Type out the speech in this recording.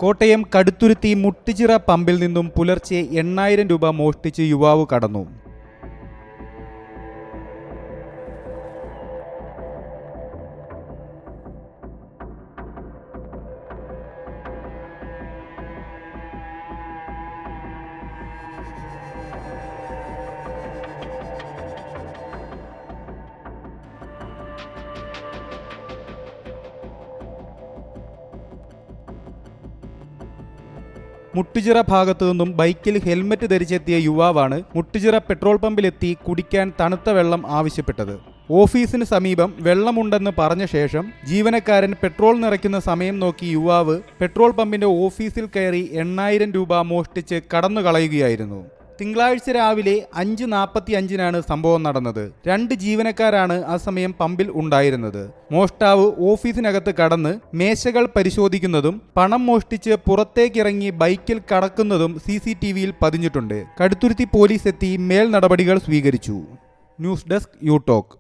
കോട്ടയം കടുത്തുരുത്തി മുട്ടുചിറ പമ്പിൽ നിന്നും പുലർച്ചെ 8,000 രൂപ മോഷ്ടിച്ച് യുവാവ് കടന്നു. മുട്ടുചിറ ഭാഗത്തു നിന്നും ബൈക്കിൽ ഹെൽമറ്റ് ധരിച്ചെത്തിയ യുവാവാണ് മുട്ടുചിറ പെട്രോൾ പമ്പിലെത്തി കുടിക്കാൻ തണുത്ത വെള്ളം ആവശ്യപ്പെട്ടത്. ഓഫീസിന് സമീപം വെള്ളമുണ്ടെന്ന് പറഞ്ഞ ശേഷം ജീവനക്കാരൻ പെട്രോൾ നിറയ്ക്കുന്ന സമയം നോക്കി യുവാവ് പെട്രോൾ പമ്പിന്റെ ഓഫീസിൽ കയറി 8,000 രൂപ മോഷ്ടിച്ച് കടന്നു കളയുകയായിരുന്നു. തിങ്കളാഴ്ച രാവിലെ 5:45-നാണ് സംഭവം നടന്നത്. 2 ജീവനക്കാരാണ് ആ സമയം പമ്പിൽ ഉണ്ടായിരുന്നത്. മോഷ്ടാവ് ഓഫീസിനകത്ത് കടന്ന് മേശകൾ പരിശോധിക്കുന്നതും പണം മോഷ്ടിച്ച് പുറത്തേക്കിറങ്ങി ബൈക്കിൽ കടക്കുന്നതും CCTVയിൽ പതിഞ്ഞിട്ടുണ്ട്. കടുത്തുരുത്തി പോലീസ് എത്തി മേൽ നടപടികൾ സ്വീകരിച്ചു. News desk you talk.